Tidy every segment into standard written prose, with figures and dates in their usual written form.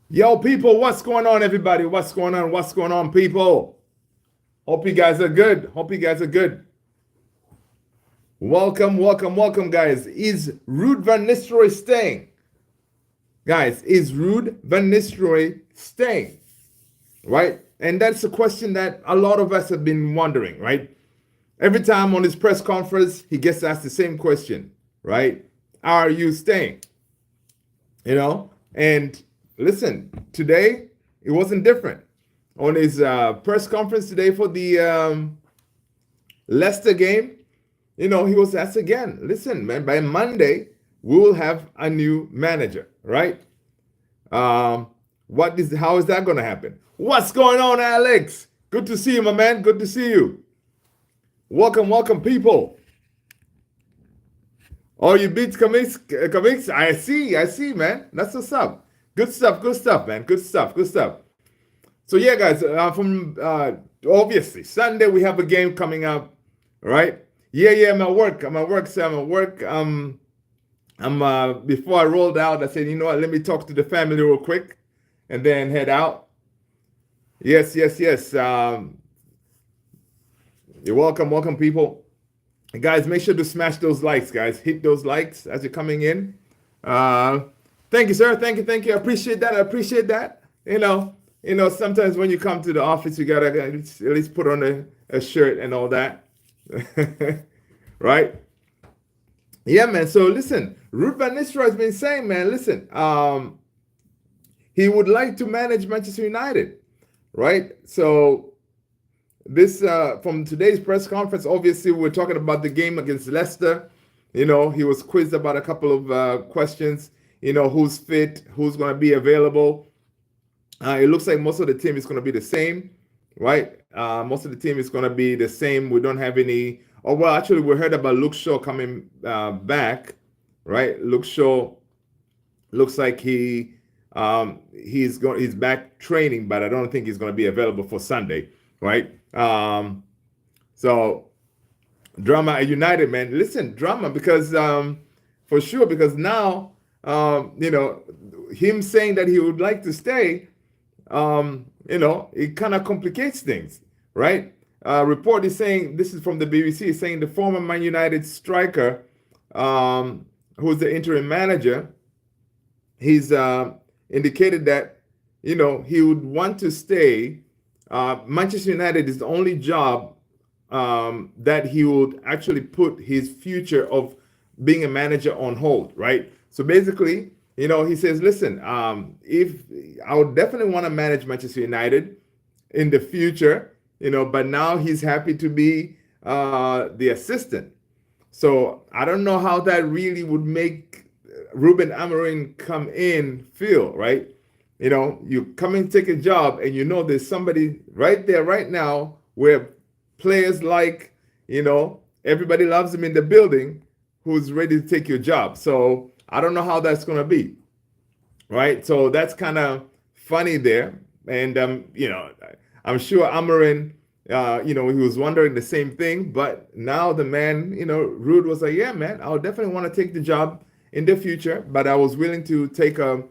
Yo, people, what's going on, everybody? What's going on? What's going on, people? Hope you guys are good. Hope you guys are good. Welcome, welcome, welcome, guys. Is Ruud van Nistelrooy staying? Guys, is Ruud van Nistelrooy staying? Right? And that's a question that a lot of us have been wondering, right? Every time on his press conference, he gets asked the same question, right? Are you staying? And listen, today it wasn't different. On his press conference today for the Leicester game, he was asked again, listen, man, by Monday, we will have a new manager, right? How is that going to happen? What's going on, Alex? Good to see you, my man. Good to see you. Welcome, welcome, people. Oh, you beat comics? I see, man. That's what's up. Good stuff, man. Good stuff. So yeah, guys, from obviously Sunday we have a game coming up, right? Yeah, I'm at work. So I'm at work. Before I rolled out, I said, you know what? Let me talk to the family real quick, and then head out. Yes. You're welcome, people. Guys, make sure to smash those likes, guys. Hit those likes as you're coming in. Thank you, sir. Thank you. I appreciate that. Sometimes when you come to the office, you gotta at least put on a shirt and all that. Right? Yeah, man. So listen, Ruud van Nistelrooy has been saying, man, listen, he would like to manage Manchester United, right? So this from today's press conference, obviously we're talking about the game against Leicester. He was quizzed about a couple of questions. Who's fit, who's going to be available. It looks like most of the team is going to be the same, right? Most of the team is going to be the same. We don't have any. Oh well, actually, we heard about Luke Shaw coming back, right? Luke Shaw looks like he's back training, but I don't think he's going to be available for Sunday, right? So drama at United, man. Listen, drama because for sure because now him saying that he would like to stay, it kind of complicates things, right? Report is saying, this is from the BBC, is saying the former Man United striker, who's the interim manager, he's indicated that, he would want to stay. Manchester United is the only job that he would actually put his future of being a manager on hold, right? So basically, he says, listen, if I would definitely want to manage Manchester United in the future, but now he's happy to be the assistant. So I don't know how that really would make Ruben Amorim come in feel, right? You come and take a job and there's somebody right there right now where players like, everybody loves him in the building who's ready to take your job. So I don't know how that's going to be, right? So that's kind of funny there. And, I'm sure Amorim, he was wondering the same thing. But now the man, Ruud was like, yeah, man, I'll definitely want to take the job in the future. But I was willing to take a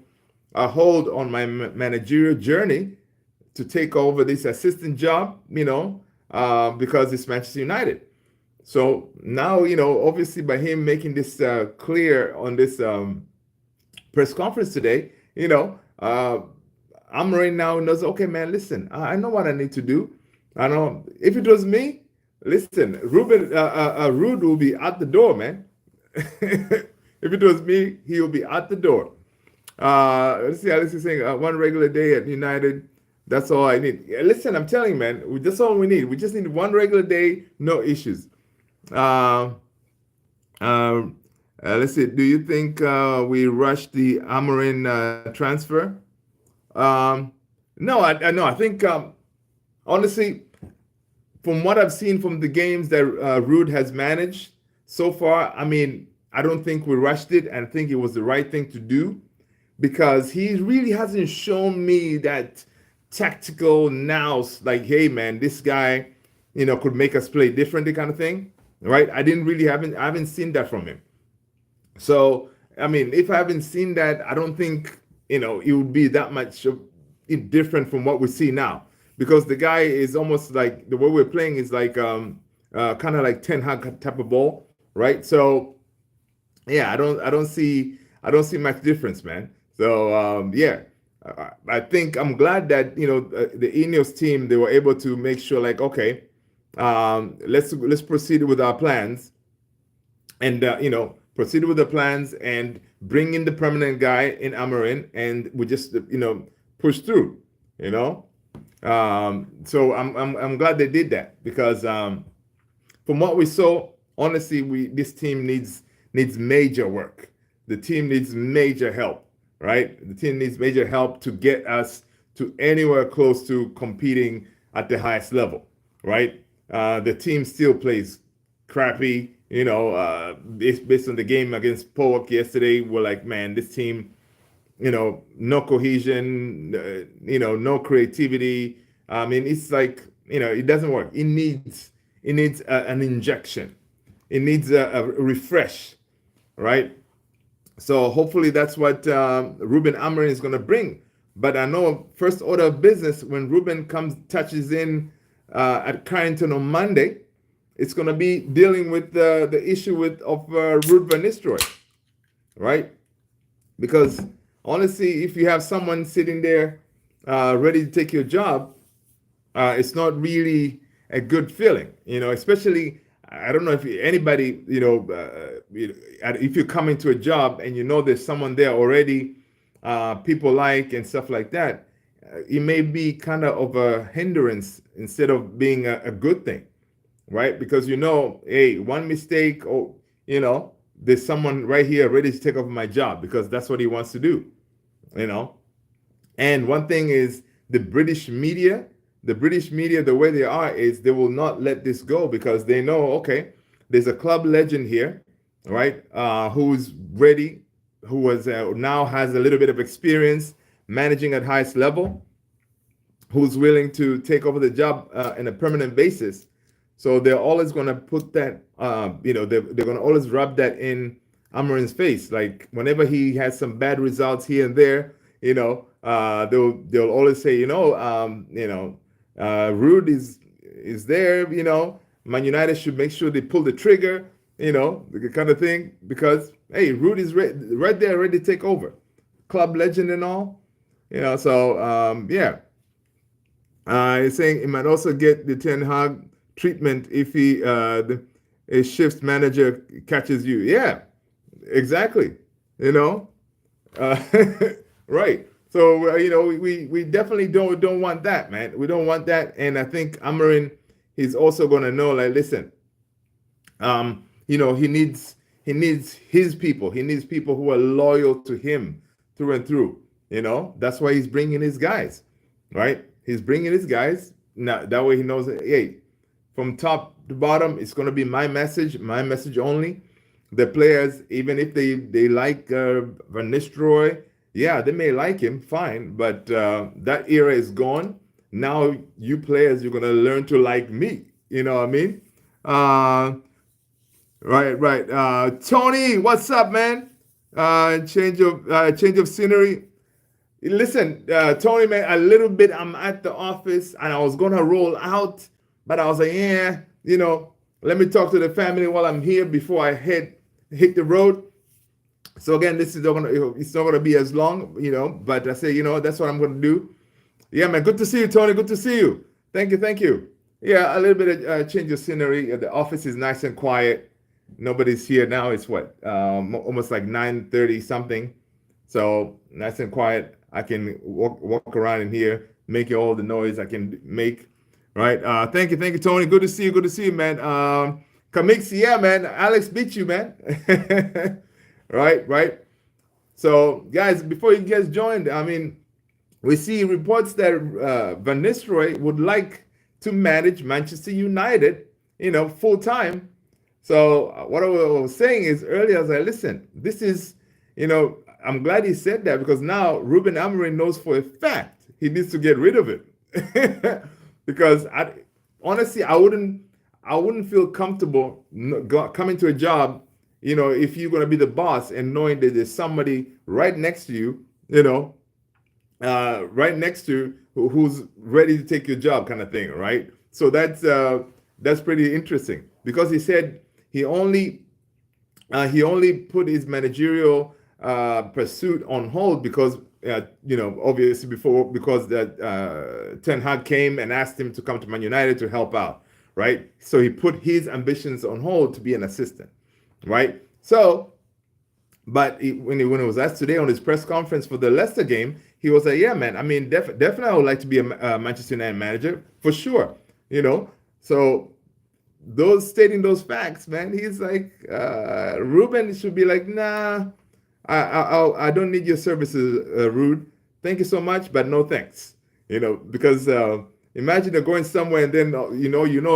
hold on my managerial journey to take over this assistant job, because it's Manchester United. So now, obviously by him making this clear on this press conference today, Amorim now knows, okay, man, listen, I know what I need to do. I know if it was me, listen, Ruud will be at the door, man. If it was me, he will be at the door. Let's see, Alex is saying one regular day at United. That's all I need. Yeah, listen, I'm telling you, man, that's all we need. We just need one regular day, no issues. Let's see. Do you think we rushed the Amorim transfer? No, I think honestly, from what I've seen from the games that Ruud has managed so far, I mean, I don't think we rushed it, and I think it was the right thing to do because he really hasn't shown me that tactical nous, like, hey man, this guy, could make us play differently kind of thing, right? I haven't seen that from him. So, I mean, if I haven't seen that, I don't think it would be that much different from what we see now, because the guy is almost like, the way we're playing is like kind of like Ten Hag type of ball, right? So yeah, I don't see much difference, man. So yeah, I think I'm glad that the Ineos team, they were able to make sure, like, okay, let's proceed with our plans, and proceed with the plans and bring in the permanent guy in Amorim, and we just push through, you know. So I'm glad they did that, because from what we saw, honestly, this team needs major work. The team needs major help, right? The team needs major help to get us to anywhere close to competing at the highest level, right? The team still plays crappy, based on the game against Pollock yesterday. We're like, man, this team, no cohesion, no creativity. I mean, it's like, it doesn't work. It needs an injection. It needs a refresh, right? So hopefully that's what Ruben Amorim is going to bring. But I know first order of business, when Ruben touches in at Carrington on Monday, it's going to be dealing with the issue of Ruud van Nistelrooy, right? Because honestly, if you have someone sitting there ready to take your job, it's not really a good feeling, especially, I don't know if anybody, if you come into a job and there's someone there already, people like and stuff like that, it may be kind of a hindrance instead of being a good thing, right? Because hey, one mistake, or there's someone right here ready to take over my job, because that's what he wants to do, And one thing is, the British media, the way they are is they will not let this go, because they know, okay, there's a club legend here, right? Who's ready, who was now has a little bit of experience managing at highest level, who's willing to take over the job on a permanent basis. So they're always going to put that, they're going to always rub that in Amorim's face. Like, whenever he has some bad results here and there, they'll always say, Ruud is there, Man United should make sure they pull the trigger, the kind of thing, because hey, Ruud is right there ready to take over, club legend and all, So yeah, he's saying he might also get the Ten Hag treatment if a shift manager catches you. Yeah, exactly. Right. So we definitely don't want that, man. We don't want that, and I think Amorim is also going to know, like, listen, he needs his people. He needs people who are loyal to him through and through. That's why he's bringing his guys, right? He's bringing his guys. Now that way he knows that, hey, from top to bottom, it's going to be my message only. The players, even if they like Van Nistelrooy, yeah, they may like him, fine, but that era is gone. Now you players, you're gonna learn to like me. You know what I mean? Right. Tony, what's up, man? Change of scenery. Listen, Tony, man, a little bit. I'm at the office and I was gonna roll out, but I was like, yeah, let me talk to the family while I'm here before I hit the road. So again, it's not gonna be as long, but I say, that's what I'm gonna do. Yeah, man, good to see you, Tony. Good to see you. Thank you. Yeah, a little bit of change of scenery. The office is nice and quiet. Nobody's here now. It's what, almost like 9:30 something. So nice and quiet. I can walk around in here, making all the noise I can make. Right. Thank you, Tony. Good to see you, man. Kamix, yeah, man. Alex beat you, man. Right. So, guys, before you guys joined, I mean, we see reports that Van Nistelrooy would like to manage Manchester United, full time. So, what I was saying is earlier, I was like, listen, this is, I'm glad he said that, because now Ruben Amorim knows for a fact he needs to get rid of it. Because honestly, I wouldn't feel comfortable coming to a job, if you're going to be the boss and knowing that there's somebody right next to you, right next to who's ready to take your job, kind of thing, right? So that's pretty interesting because he said he only he only put his managerial pursuit on hold because obviously before because that Ten Hag came and asked him to come to Man United to help out, right? So he put his ambitions on hold to be an assistant, right? So but when he was asked today on his press conference for the Leicester game, he was like, "Yeah, man. I mean, definitely, I would like to be a Manchester United manager for sure." You know, so those stating those facts, man, he's like, Ruben should be like, "Nah, I don't need your services, Rude. Thank you so much, but no thanks." Because imagine you're going somewhere and then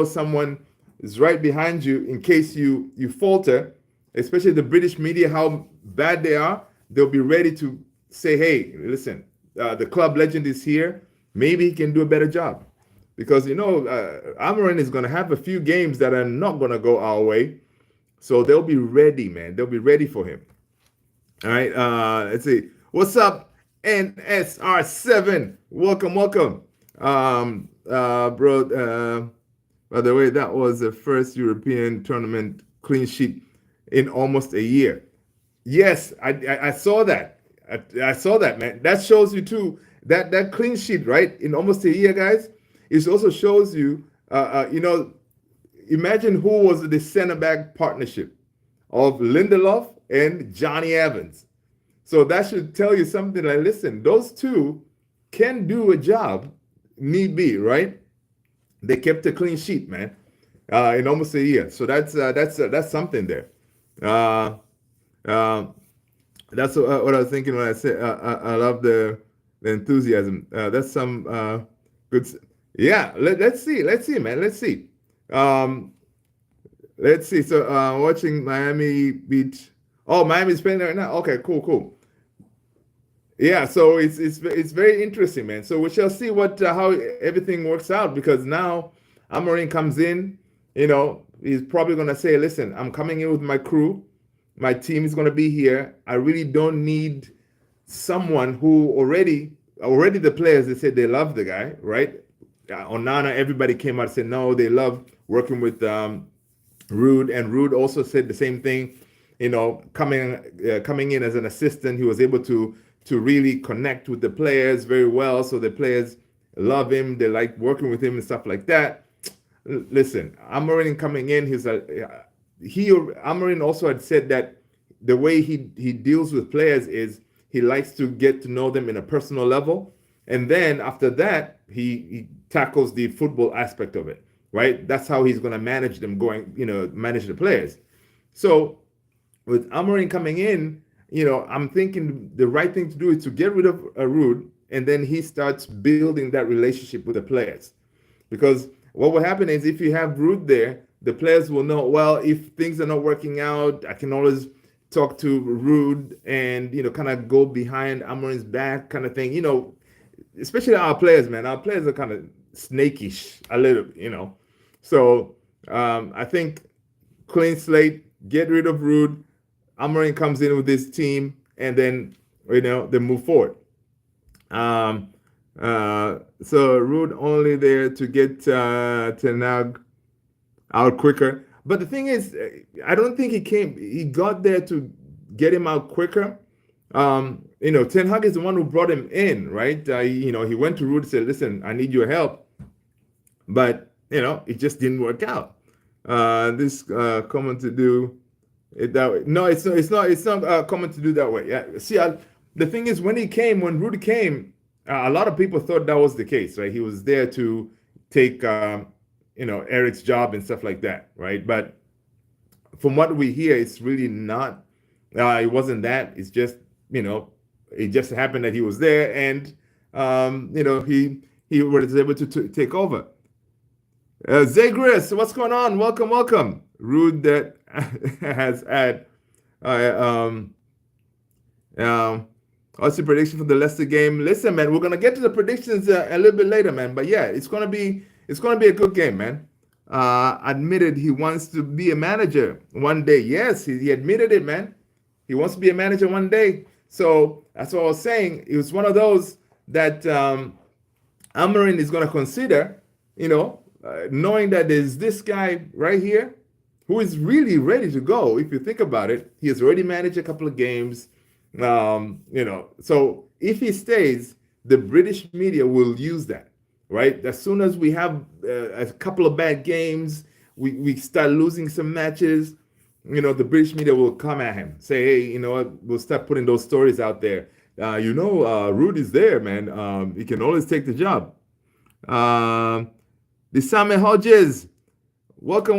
someone is right behind you in case you falter, especially the British media, how bad they are. They'll be ready to say, "Hey, listen, the club legend is here. Maybe he can do a better job." Because Amorim is going to have a few games that are not going to go our way, so they'll be ready, man. They'll be ready for him. All right. Let's see. What's up, NSR7? Welcome, welcome. Bro. By the way, that was the first European tournament clean sheet in almost a year. Yes, I saw that. I saw that, man. That shows you too that clean sheet, right? In almost a year, guys. It also shows you, imagine who was the center back partnership of Lindelof and Johnny Evans. So that should tell you something like, listen, those two can do a job, need be, right? They kept a clean sheet, man, in almost a year. So that's something there. That's what I was thinking when I said I love the enthusiasm. That's some good. Yeah, let's see, man. Let's see. Let's see. So watching Miami beat. Oh, Miami's playing right now. Okay, cool. Yeah, so it's very interesting, man. So we shall see how everything works out because now Amorim comes in. He's probably gonna say, "Listen, I'm coming in with my crew. My team is gonna be here. I really don't need someone who already the players they said they love the guy, right? Onana, everybody came out and said no, they love working with Ruud, and Ruud also said the same thing. Coming in as an assistant, he was able to really connect with the players very well. So the players love him. They like working with him and stuff like that. Listen, Amorim coming in, Amorim also had said that the way he deals with players is he likes to get to know them in a personal level, and then after that he tackles the football aspect of it, right? That's how he's going to manage them, manage the players. So with Amorim coming in, I'm thinking the right thing to do is to get rid of Ruud, and then he starts building that relationship with the players. Because what will happen is if you have Ruud there, the players will know, well, if things are not working out, I can always talk to Ruud and, kind of go behind Amorim's back kind of thing. Especially our players, man. Our players are kind of snakish a little, So I think clean slate, get rid of Ruud. Amorim comes in with this team, and then they move forward. So Ruud only there to get Ten Hag out quicker. But the thing is, I don't think he got there to get him out quicker. Ten Hag is the one who brought him in, right? He went to Ruud and said, "Listen, I need your help," but it just didn't work out. This common to do it that way. No, it's not common to do that way. Yeah. See, the thing is, when Ruud came, a lot of people thought that was the case, right? He was there to take Eric's job and stuff like that, right? But from what we hear, it's really not. It wasn't that. It's just it just happened that he was there, and he was able to take over. Zagris, what's going on? Welcome. Ruud that has had. What's the prediction for the Leicester game? Listen, man, we're gonna get to the predictions a little bit later, man. But yeah, it's gonna be a good game, man. Admitted he wants to be a manager one day. Yes, he admitted it, man. He wants to be a manager one day. So that's what I was saying. It was one of those that Amorim is going to consider, knowing that there's this guy right here who is really ready to go. If you think about it, he has already managed a couple of games. So if he stays, the British media will use that, right? As soon as we have a couple of bad games, we start losing some matches, the British media will come at him, say, hey, we'll start putting those stories out there. Ruud is there, man. He can always take the job. Desame Hodges, welcome.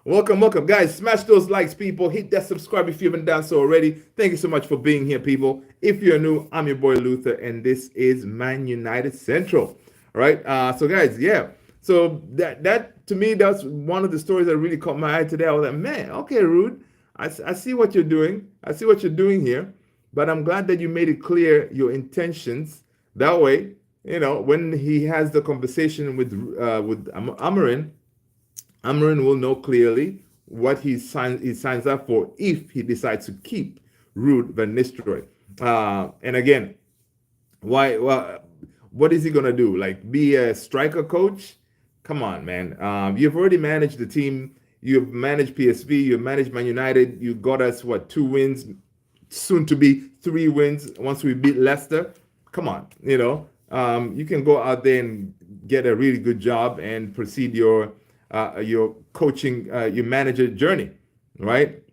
welcome. Guys, smash those likes, people. Hit that subscribe if you haven't done so already. Thank you so much for being here, people. If you're new, I'm your boy Luther, and this is Man United Central. All right. So guys, yeah. So that to me, that's one of the stories that really caught my eye today. I was like, man, okay, Ruud, I see what you're doing. I see what you're doing here. But I'm glad that you made it clear your intentions. That way, when he has the conversation with Amorim, Amorim will know clearly what he signs up for if he decides to keep Ruud van Nistelrooy. And again, what is he gonna do? Like, be a striker coach? Come on, man. You've already managed the team. You've managed PSV. You've managed Man United. You got us 2 wins, soon to be 3 wins once we beat Leicester. Come on, you can go out there and get a really good job and proceed your coaching, your manager journey, right?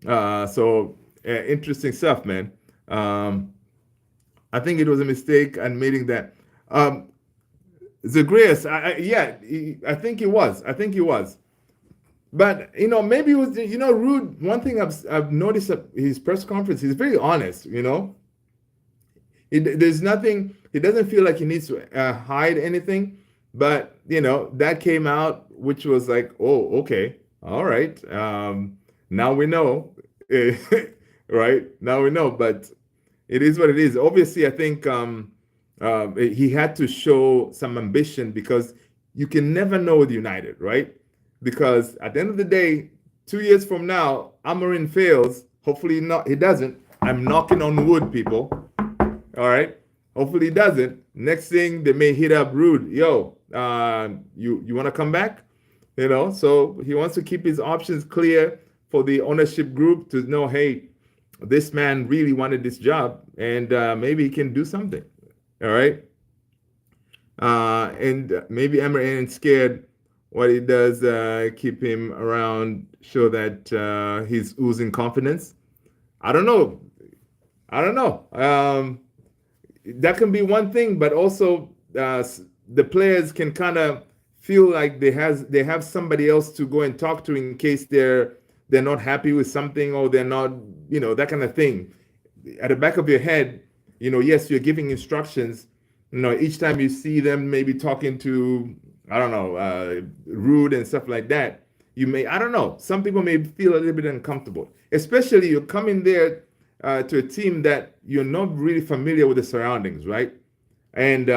So interesting stuff, man. I think it was a mistake admitting that. Zagreus, I think he was. But maybe it was, Ruud. One thing I've noticed at his press conference, he's very honest. There's nothing. He doesn't feel like he needs to hide anything. But that came out, which was like, oh, okay, all right. Now we know, right? Now we know. But it is what it is. Obviously, I think he had to show some ambition, because you can never know with United, right? Because at the end of the day, 2 years from now, Amorim fails. Hopefully not. He doesn't. I'm knocking on wood, people. All right. Hopefully he doesn't. Next thing, they may hit up Ruud. Yo, you want to come back? So he wants to keep his options clear for the ownership group to know, hey, this man really wanted this job, and maybe he can do something. All right. And maybe Amorim ain't scared. What he does, keep him around, show that he's oozing confidence. I don't know. That can be one thing, but also the players can kind of feel like they have somebody else to go and talk to in case they're not happy with something, or they're not, that kind of thing. At the back of your head, yes, you're giving instructions. Each time you see them maybe talking to, I don't know, Ruud and stuff like that, some people may feel a little bit uncomfortable, especially you're coming there to a team that you're not really familiar with the surroundings, right? And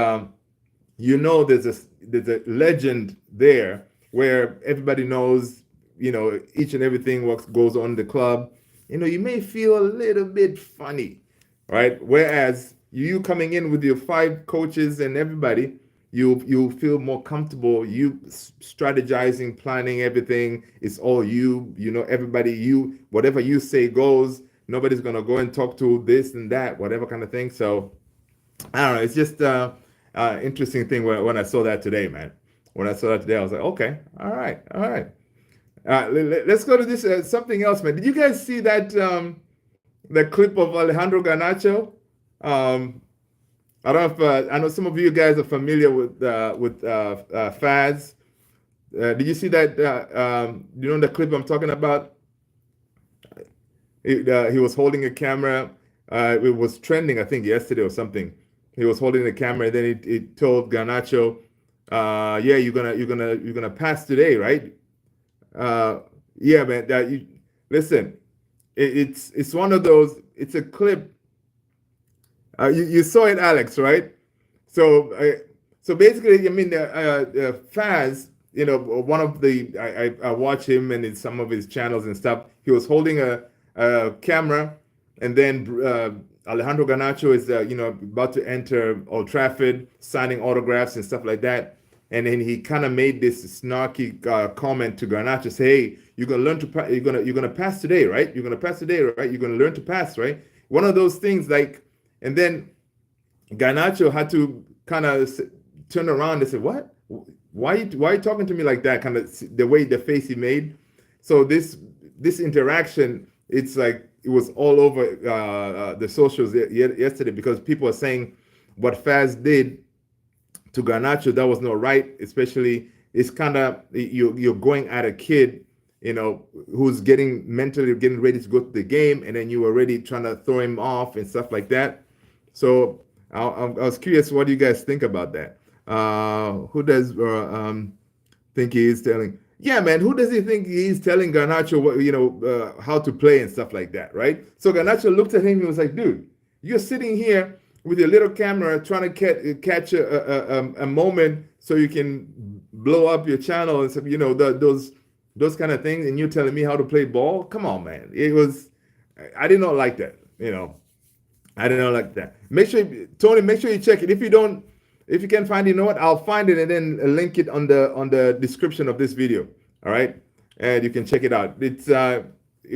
there's a legend there where everybody knows, each and everything what goes on in the club. You may feel a little bit funny, right? Whereas you coming in with your 5 coaches and everybody, you feel more comfortable. You strategizing, planning everything. It's all you. Everybody. Whatever you say goes. Nobody's gonna go and talk to this and that, whatever kind of thing. So I don't know. It's just interesting thing when I saw that today, man. When I saw that today, I was like, okay, all right. Let's go to this something else, man. Did you guys see that the clip of Alejandro Garnacho? I don't know if I know some of you guys are familiar with Faz. Did you see that? The clip I'm talking about? He was holding a camera. It was trending, I think, yesterday or something. He was holding the camera, and then he told Garnacho, "Yeah, you're gonna pass today, right?" Yeah, man. Listen, it's one of those. It's a clip. You saw it, Alex, right? So basically, I mean, Faz, one of the I watch him and in some of his channels and stuff. He was holding a camera, and then Alejandro Garnacho is about to enter Old Trafford, signing autographs and stuff like that. And then he kind of made this snarky comment to Garnacho, say, "Hey, you're gonna learn to you're gonna pass today, right? You're gonna pass today, right? You're gonna learn to pass, right?" One of those things, like, and then Garnacho had to kind of turn around and say, "What? Why are you talking to me like that?" Kind of the face he made. So this interaction, it's like it was all over the socials yesterday, because people are saying what Faz did to Garnacho, that was not right. Especially, it's kind of you're going at a kid, who's mentally getting ready to go to the game, and then you already trying to throw him off and stuff like that. So I was curious, what do you guys think about that? Who does think he is telling? Yeah, man, who does he think he's telling Garnacho how to play and stuff like that, right? So Garnacho looked at him and was like, "Dude, you're sitting here with your little camera trying to catch a moment so you can blow up your channel and stuff, those kind of things, and you're telling me how to play ball? Come on, man." I did not like that, I did not like that. Tony, make sure you check it. If you can find it, I'll find it and then link it on the description of this video. All right, and you can check it out. It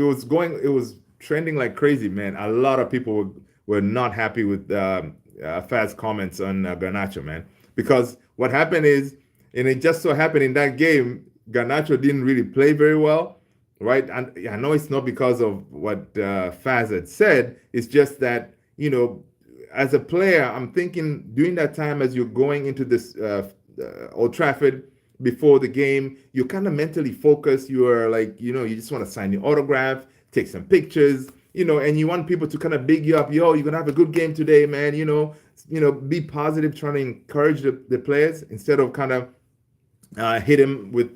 was trending like crazy, man. A lot of people were not happy with Faz's comments on Garnacho, man, because what happened is, and it just so happened in that game, Garnacho didn't really play very well, right? And I know it's not because of what Faz had said. It's just that, as a player, I'm thinking during that time, as you're going into this Old Trafford before the game, you're kind of mentally focused. You are like, you just want to sign the autograph, take some pictures, and you want people to kind of big you up. Yo, you're gonna have a good game today, man. Be positive, trying to encourage the players instead of kind of hit him with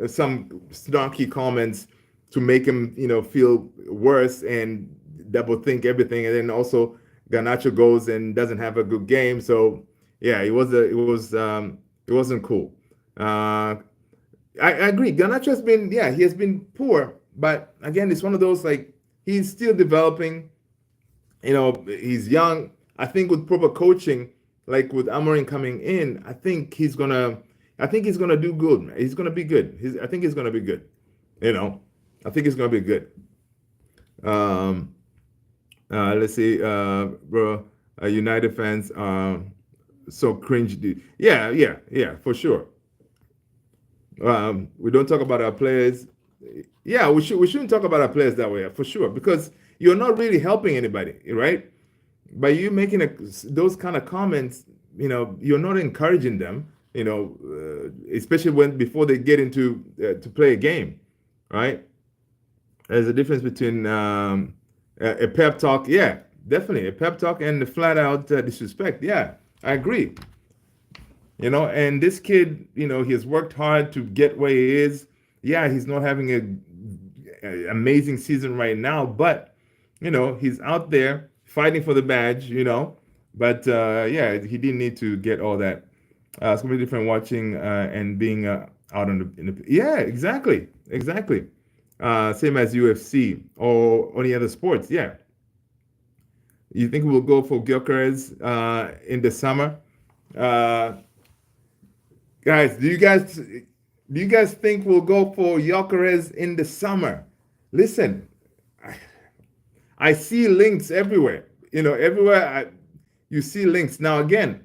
some snarky comments to make him, feel worse and double think everything. And then also Garnacho goes and doesn't have a good game. So yeah, it wasn't cool. I agree. Garnacho has been poor, but again, it's one of those, like, he's still developing. He's young. I think with proper coaching, like with Amorim coming in, I think he's gonna do good, man. He's gonna be good. I think he's gonna be good. I think he's gonna be good. Let's see, bro. United fans so cringe, dude. Yeah, for sure. We don't talk about our players. Yeah, we shouldn't talk about our players that way, for sure, because you're not really helping anybody, right? By you making those kind of comments, you're not encouraging them, especially before they get into to play a game, right? There's a difference between a pep talk, yeah, definitely a pep talk, and the flat out disrespect. Yeah, I agree. And this kid, he has worked hard to get where he is. Yeah, he's not having a amazing season right now, but he's out there fighting for the badge. But yeah, he didn't need to get all that. It's gonna be different watching and being out in the yeah, exactly. Same as UFC or any other sports. Yeah. You think we'll go for Gyökeres in the summer? Guys, do you guys think we'll go for Gyökeres in the summer? Listen, I see links everywhere. Everywhere you see links. Now again,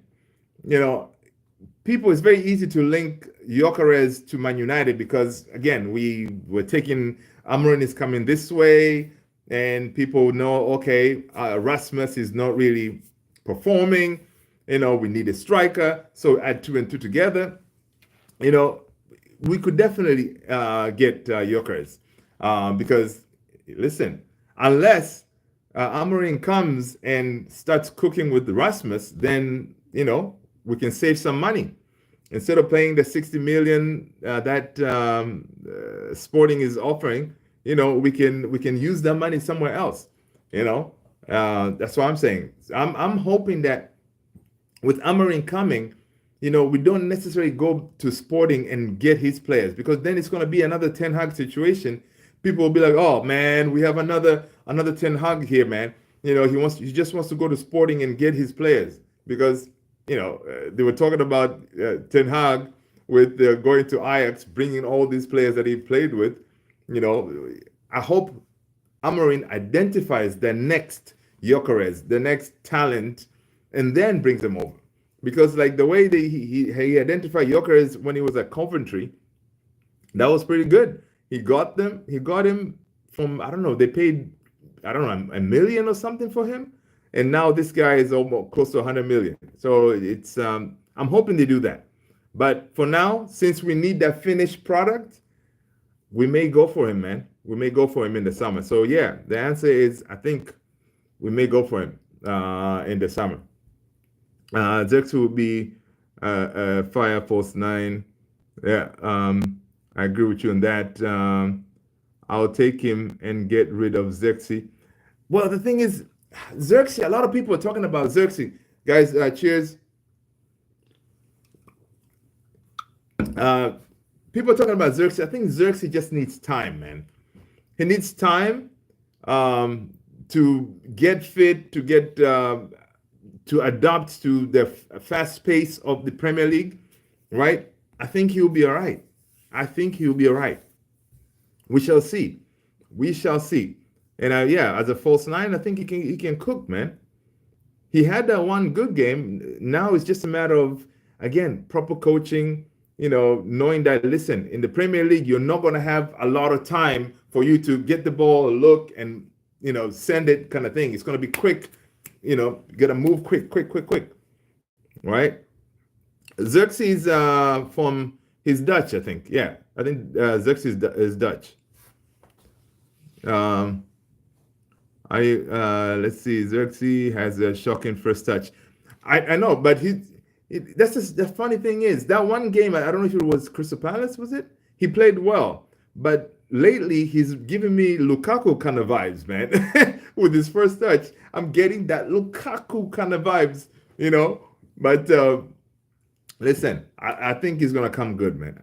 people, it's very easy to link Gyökeres to Man United because, again, we were taking Amorim is coming this way, and people know, okay, Rasmus is not really performing. We need a striker. So add 2 and 2 together. We could definitely get Gyökeres because, listen, unless Amorim comes and starts cooking with Rasmus, then we can save some money. Instead of paying the 60 million that Sporting is offering, we can use that money somewhere else. That's what I'm saying. I'm hoping that with Amorim coming, we don't necessarily go to Sporting and get his players, because then it's going to be another Ten Hag situation. People will be like, "Oh man, we have another Ten Hag here, man." he just wants to go to Sporting and get his players because they were talking about Ten Hag with going to Ajax, bringing all these players that he played with. I hope Amorim identifies the next Gyökeres, the next talent, and then brings them over. Because like the way he identified Gyökeres when he was at Coventry, that was pretty good. He got him from, I don't know, they paid, I don't know, $1 million or something for him. And now this guy is almost close to 100 million. So it's I'm hoping they do that. But for now, since we need that finished product, we may go for him, man. We may go for him in the summer. So yeah, the answer is I think we may go for him in the summer. Zex will be Fire Force 9. Yeah, I agree with you on that. I'll take him and get rid of Zexi. Well, the thing is, Xerxes, a lot of people are talking about Xerxes. Guys, cheers. People are talking about Xerxes. I think Xerxes just needs time, man. He needs time to get fit, to get to adapt to the fast pace of the Premier League, right? I think he'll be all right. I think he'll be all right. We shall see. We shall see. And yeah, as a false nine, I think he can cook, man. He had that one good game. Now it's just a matter of, again, proper coaching, knowing that, listen, in the Premier League, you're not going to have a lot of time for you to get the ball, look, and, send it kind of thing. It's going to be quick. You got to move quick, right? Xerxes from, he's Dutch, I think. Yeah, I think Xerxes is Dutch. Let's see. Xerxes has a shocking first touch. I know, but that's just, the funny thing is that one game. I don't know if it was Crystal Palace. Was it? He played well, but lately he's giving me Lukaku kind of vibes, man. With his first touch, I'm getting that Lukaku kind of vibes, But listen, I think he's gonna come good, man.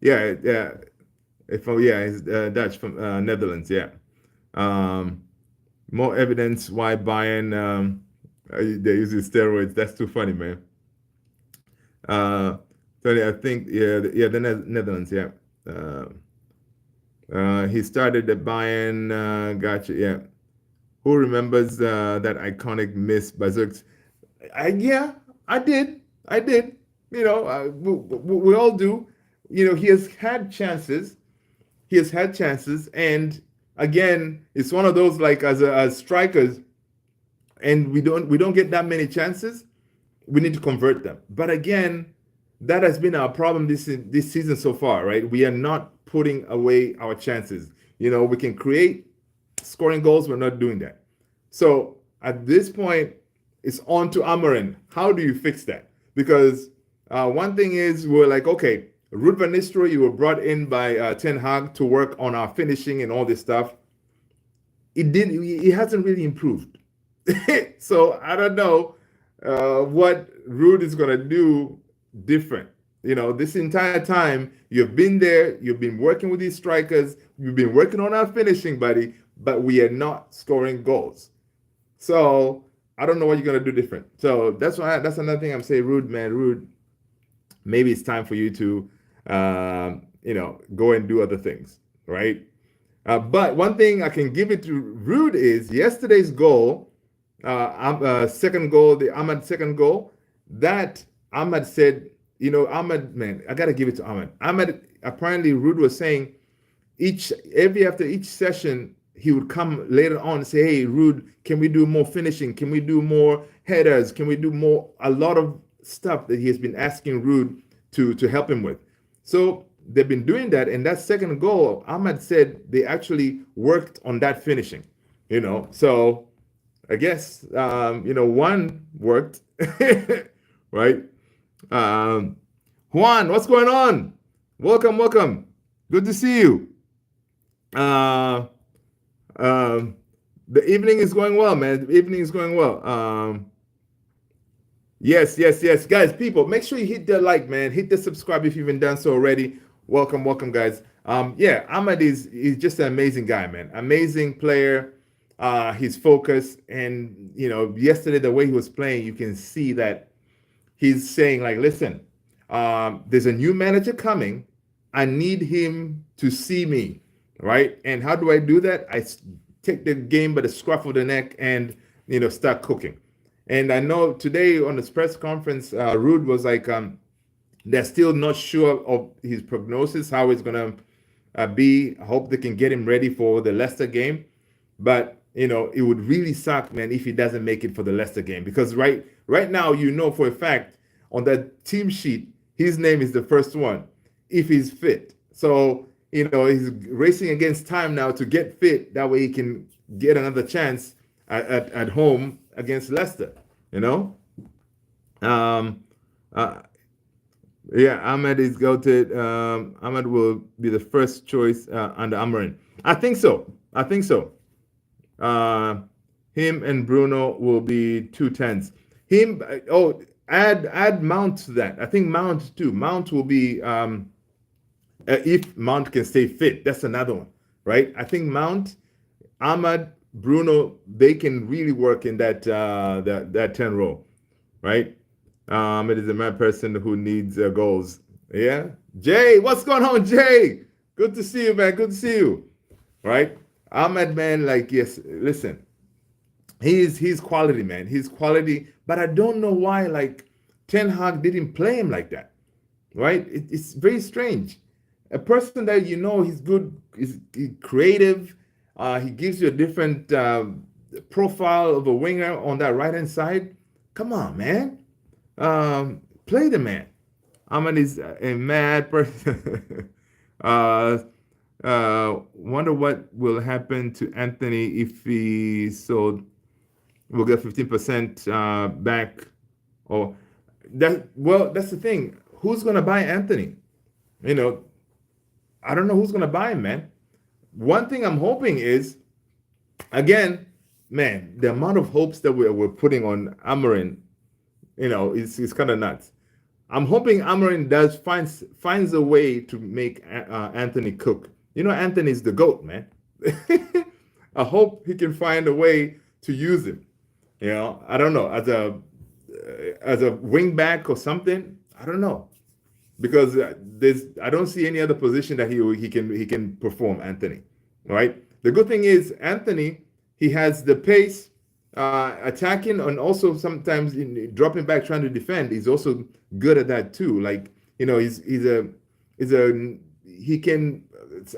Yeah. He's Dutch from Netherlands. Yeah. More evidence why Bayern they're using steroids. That's too funny, man. So I think the Netherlands. Yeah. He started at Bayern. Gotcha. Yeah. Who remembers that iconic miss by Zirks? Yeah, I did. We all do. He has had chances. And again, it's one of those, like, as strikers, and we don't get that many chances. We need to convert them. But again, that has been our problem this season so far, right? We are not putting away our chances. We can create scoring goals. We're not doing that. So at this point, it's on to Amorim. How do you fix that? Because one thing is, we're like, okay, Ruud van Nistelrooy, you were brought in by Ten Hag to work on our finishing and all this stuff. He hasn't really improved. So I don't know what Ruud is going to do different. This entire time, you've been there, you've been working with these strikers, you've been working on our finishing, buddy, but we are not scoring goals. So I don't know what you're going to do different. So that's another thing I'm saying, Ruud, maybe it's time for you to, go and do other things, right? But one thing I can give it to Ruud is yesterday's goal, second goal, the Ahmad second goal, that Ahmad said, Ahmad, man, I got to give it to Ahmad. Ahmad, apparently Ruud was saying after each session, he would come later on and say, hey, Ruud, can we do more finishing? Can we do more headers? Can we do a lot of stuff that he has been asking Ruud to help him with. So they've been doing that. And that second goal, Ahmad said they actually worked on that finishing, So I guess, one worked, right? Juan, what's going on? Welcome. Good to see you. The evening is going well, man. The evening is going well. Yes. Guys, people, make sure you hit the like, man. Hit the subscribe if you haven't done so already. Welcome, guys. Ahmad is just an amazing guy, man. Amazing player. his focus. And yesterday the way he was playing, you can see that he's saying like, listen, there's a new manager coming. I need him to see me, right? And how do I do that? I take the game by the scruff of the neck and start cooking. And I know today on this press conference, Ruud was like, they're still not sure of his prognosis, how it's gonna be. I hope they can get him ready for the Leicester game, but it would really suck, man, if he doesn't make it for the Leicester game, because right now for a fact on that team sheet his name is the first one if he's fit. So he's racing against time now to get fit. That way he can get another chance at home against Leicester. Um, uh, yeah, Ahmed is goated. Ahmed will be the first choice under Amorim. I think so. Him and Bruno will be 2 10s. Add Mount to that. I think Mount too. Mount will be if Mount can stay fit. That's another one, right? I think Mount, Ahmad, Bruno, they can really work in that 10 role, right? It is a mad person who needs goals. Yeah, Jay, what's going on, Jay? Good to see you, man. Good to see you. Right, Ahmed, man. Like, yes, listen, he's quality, man. He's quality, but I don't know why like Ten Hag didn't play him like that. Right? It's very strange. A person that he's good, he's creative. He gives you a different profile of a winger on that right hand side. Come on, man. Play the man. Ahmed is a mad person. Wonder what will happen to Anthony if he sold. We'll get 15% back. Or that's the thing. Who's gonna buy Anthony? I don't know who's gonna buy him, man. One thing I'm hoping is, again, man, the amount of hopes that we're putting on Amorim, it's kind of nuts. I'm hoping Amorim finds a way to make Anthony cook. Anthony's the GOAT, man. I hope he can find a way to use him. I don't know, as a wing back or something. I don't know, because I don't see any other position that he can perform Anthony. Right. The good thing is Anthony, he has the pace, attacking, and also sometimes dropping back trying to defend. He's also good at that too. Like he can.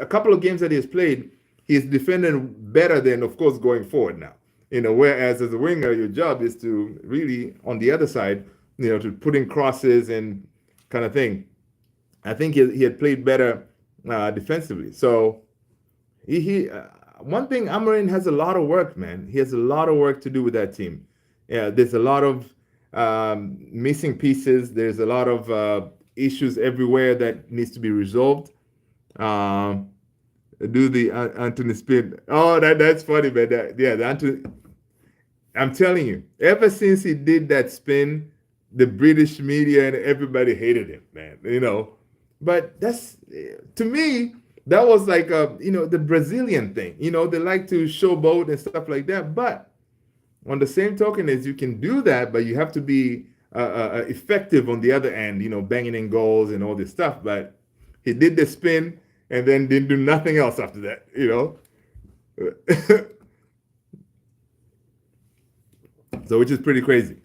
A couple of games that he's played, he's defending better than, of course, going forward now. Whereas as a winger, your job is to really, on the other side, to put in crosses and kind of thing. I think he had played better defensively. So one thing, Amorim has a lot of work, man. He has a lot of work to do with that team. Yeah, there's a lot of missing pieces. There's a lot of issues everywhere that needs to be resolved. Do the Anthony spin? Oh, that's funny, man. The Anthony. I'm telling you, ever since he did that spin, the British media and everybody hated him, man. But that's, to me, that was like the Brazilian thing. They like to showboat and stuff like that. But on the same token, as you can do that, but you have to be effective on the other end. Banging in goals and all this stuff. But he did the spin and then didn't do nothing else after that. So, which is pretty crazy.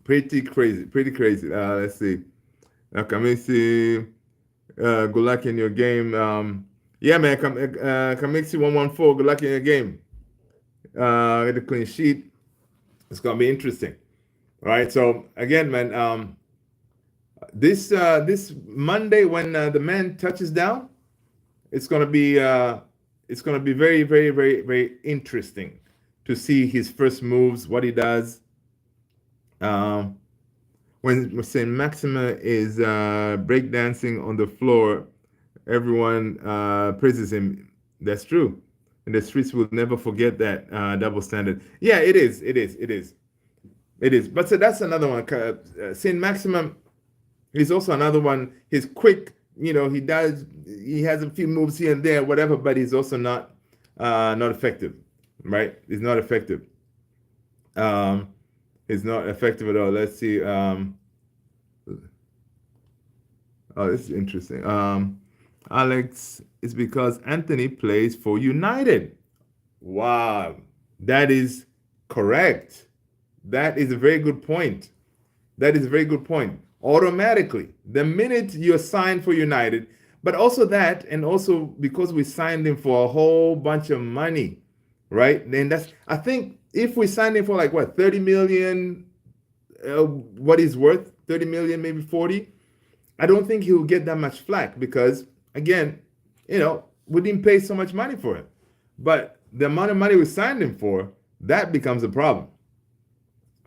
Pretty crazy. Let's see. Kamisi, good luck in your game. Yeah, man. Kamisi 114. Good luck in your game. Get a clean sheet. It's gonna be interesting. All right. So again, man. This Monday when the man touches down, it's gonna be very, very, very, very interesting to see his first moves, what he does. When Saint Maxima is breakdancing on the floor, everyone praises him. That's true. And the streets will never forget that double standard. Yeah, it is. But so that's another one. Saint Maximum is also another one. He's quick. He has a few moves here and there, whatever, but he's also not effective. right? It's not effective. Um, it's not effective at all. Let's see. Oh, this is interesting. Alex, it's because Anthony plays for United. Wow, that is correct. That is a very good point. That is a very good point. Automatically, the minute you're signed for United, but also that, and also because we signed him for a whole bunch of money, right? Then I think if we signed him for like what, 30 million, what he's worth, 30 million, maybe 40, I don't think he'll get that much flack because, again, we didn't pay so much money for him. But the amount of money we signed him for, that becomes a problem.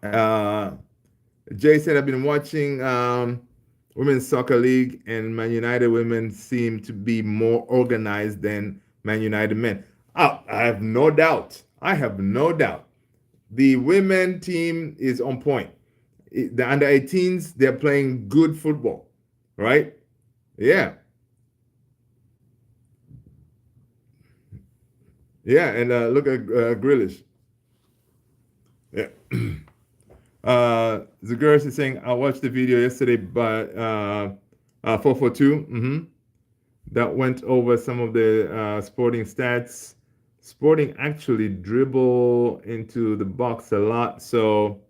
Uh, Jay said, I've been watching Women's Soccer League, and Man United women seem to be more organized than Man United men. Oh, I have no doubt. I have no doubt. The women team is on point. The under 18s, they're playing good football, right? Yeah. Yeah, and look at Grealish. Yeah. Zagurs is saying, I watched the video yesterday, but 442. That went over some of the Sporting stats. Sporting actually dribble into the box a lot. So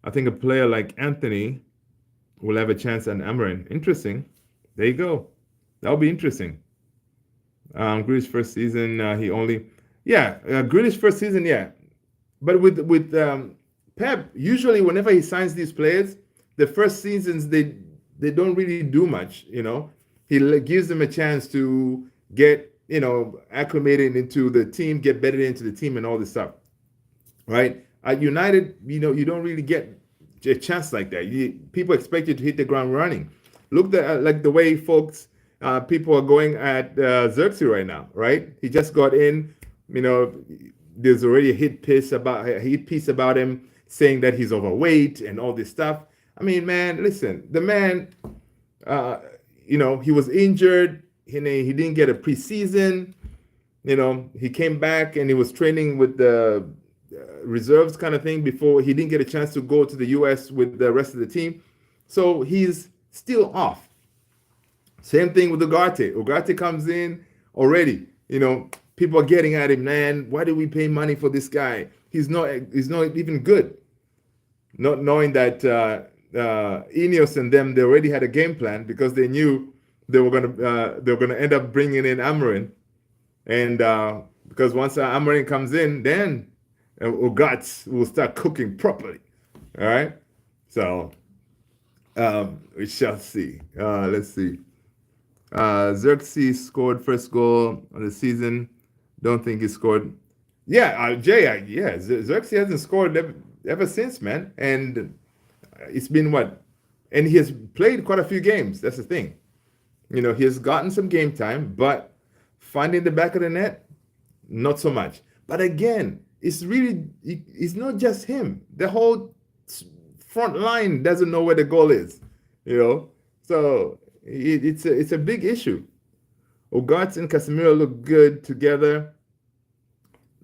I think a player like Anthony will have a chance at Amorim. Interesting. There you go. That'll be interesting. Grealish first season, Grealish first season, yeah. But with Pep, usually whenever he signs these players, the first seasons they don't really do much. He gives them a chance to get acclimated into the team, get better into the team, and all this stuff, right? At United, you don't really get a chance like that. People expect you to hit the ground running. Look like the way people are going at Xerxes right now, right? He just got in. There's already a hit piece about him saying that he's overweight and all this stuff. I mean, man, listen, the man, he was injured. He didn't get a preseason. He came back and he was training with the reserves kind of thing before he didn't get a chance to go to the US with the rest of the team. So he's still off. Same thing with Ugarte. Ugarte comes in already. People are getting at him, man. Why do we pay money for this guy? He's not even good. Not knowing that Ineos and them, they already had a game plan because they knew they were gonna end up bringing in Amorim, and because once Amorim comes in, then Ugarte will start cooking properly. All right, so we shall see. Let's see. Xerxes scored first goal of the season. Don't think he scored. Yeah, Jay. Xerxes hasn't scored ever since, man. And it's been what? And he has played quite a few games. That's the thing. He has gotten some game time, but finding the back of the net, not so much. But again, it's not just him. The whole front line doesn't know where the goal is. So it's a big issue. Ugarte and Casemiro look good together.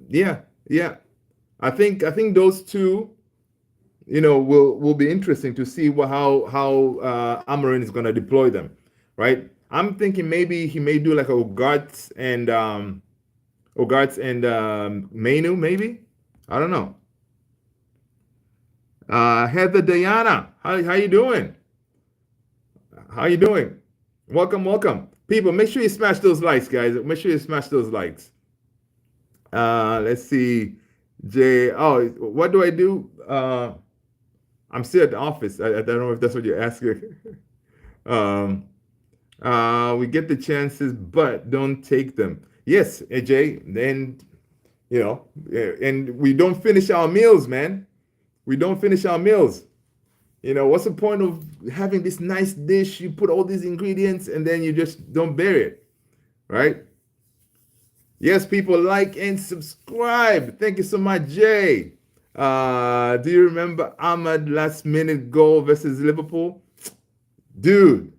Yeah. I think those two, will be interesting to see how Amorim is going to deploy them, right? I'm thinking maybe he may do like a Ugarte and Mainu, maybe. I don't know. Heather Diana, how you doing? How you doing? Welcome. People, make sure you smash those likes, guys. Make sure you smash those likes. Let's see. Jay, what do I do? I'm still at the office. I don't know if that's what you're asking. We get the chances, but don't take them. Yes, AJ, and and we don't finish our meals, man. We don't finish our meals. What's the point of having this nice dish? You put all these ingredients and then you just don't bury it, right? Yes, people, like and subscribe. Thank you so much, Jay. Do you remember Ahmad last minute goal versus Liverpool? Dude,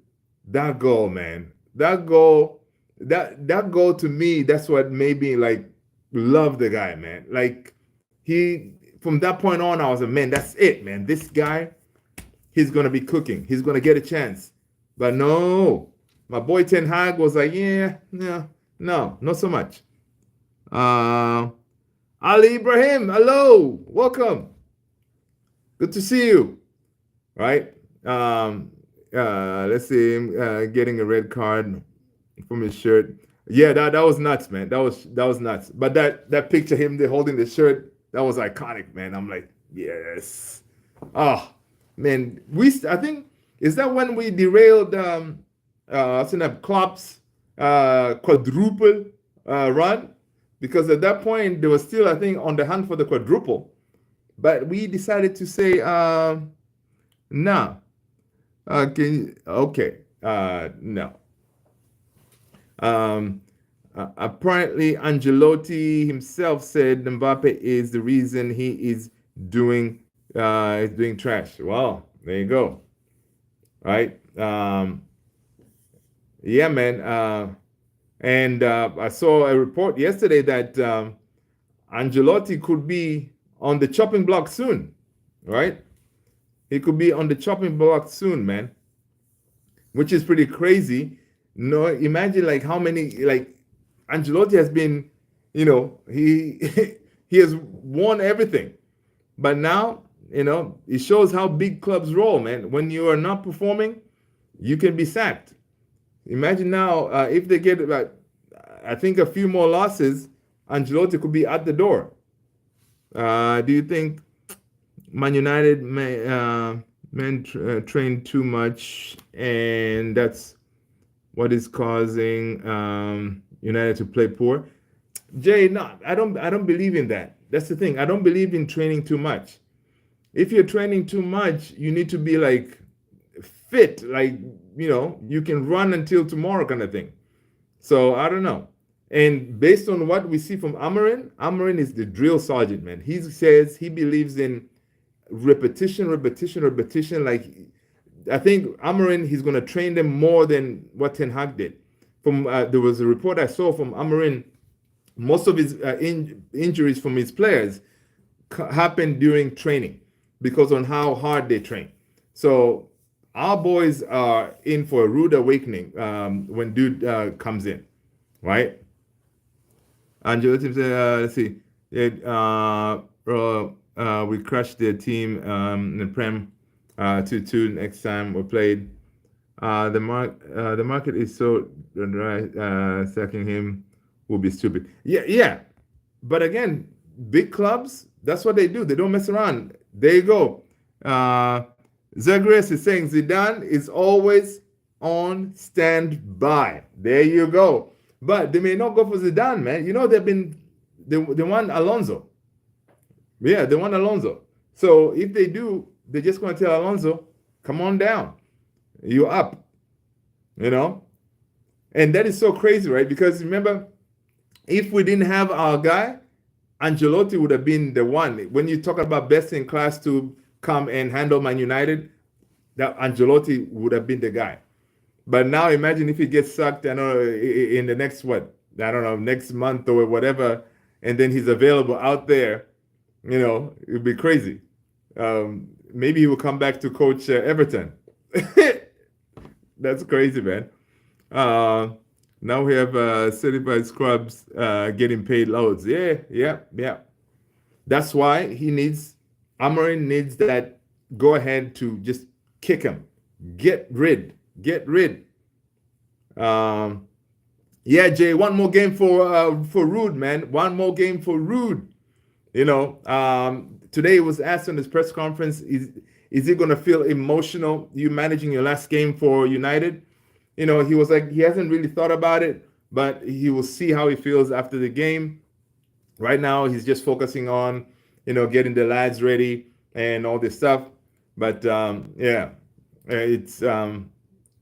that goal, man. That goal to me, that's what made me like love the guy, man. Like he, from that point on, I was a man. That's it, man. This guy, he's gonna be cooking. He's gonna get a chance. But no, my boy Ten Hag was like, yeah, no, not so much. Ali Ibrahim, hello, welcome. Good to see you. Right? Let's see him getting a red card from his shirt. Yeah, that was nuts, man. That was nuts. But that picture, him holding the shirt, that was iconic, man. I'm like, yes. Oh, man. I think, is that when we derailed Klopp's quadruple run? Because at that point, they were still, I think, on the hunt for the quadruple. But we decided to say, no. Okay. No. Apparently, Ancelotti himself said Mbappe is the reason he is doing trash. Well, there you go. Right? Yeah, man. And I saw a report yesterday that Ancelotti could be on the chopping block soon, right? He could be on the chopping block soon, man, which is pretty crazy. No, imagine like how many, like Ancelotti has been, he he has won everything, but now it shows how big clubs roll, man. When you are not performing, you can be sacked. Imagine now if they get I think a few more losses, Ancelotti could be at the door. Do you think Man United train too much, and that's what is causing United to play poor? Jay, no, I don't believe in that. That's the thing. I don't believe in training too much. If you're training too much, you need to be like fit, like you can run until tomorrow kind of thing. So I don't know. And based on what we see from Amorim is the drill sergeant, man. He says he believes in repetition. Like I think Amorim, he's going to train them more than what Ten Hag did. From there was a report I saw from Amorim, most of his injuries from his players happened during training because on how hard they train. So our boys are in for a rude awakening when dude comes in, right? Angelo Tim said, let's see, we crushed their team in the Prem 2-2 next time we played. The market is so dry, sacking him will be stupid. Yeah. But again, big clubs, that's what they do. They don't mess around. There you go. Zagreus is saying Zidane is always on standby. There you go. But they may not go for Zidane, man. They want Alonso. Yeah, they want Alonso. So if they do, they're just going to tell Alonso, come on down. You're up. And that is so crazy, right? Because remember, if we didn't have our guy, Ancelotti would have been the one. When you talk about best in class to come and handle Man United, that Ancelotti would have been the guy. But now imagine if he gets sucked, in the next next month or whatever, and then he's available out there, it'd be crazy. Maybe he will come back to coach Everton. That's crazy, man. Now we have certified scrubs getting paid loads. Yeah. That's why Amorim needs that go ahead to just kick him. Get rid. Yeah, Jay, one more game for Ruud, man. One more game for Ruud. Today it was asked on his press conference, is he going to feel emotional, you managing your last game for United? He was like, he hasn't really thought about it, but he will see how he feels after the game. Right now, he's just focusing on, getting the lads ready and all this stuff. But yeah, it's going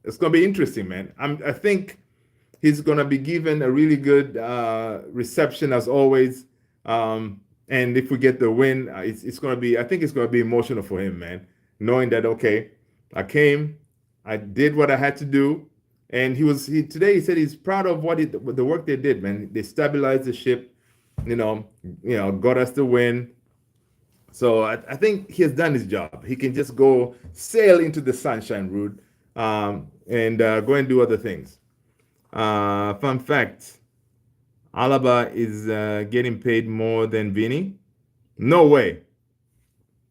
to be interesting, man. I think he's going to be given a really good reception as always. And if we get the win, it's going to be, I think it's going to be emotional for him, man. Knowing that, okay, I came, I did what I had to do. And today he said he's proud of the work they did, man. They stabilized the ship. got us the win. So I think he has done his job. He can just go sail into the sunshine, Rude, and go and do other things. Fun fact: Alaba is getting paid more than Vinny. No way.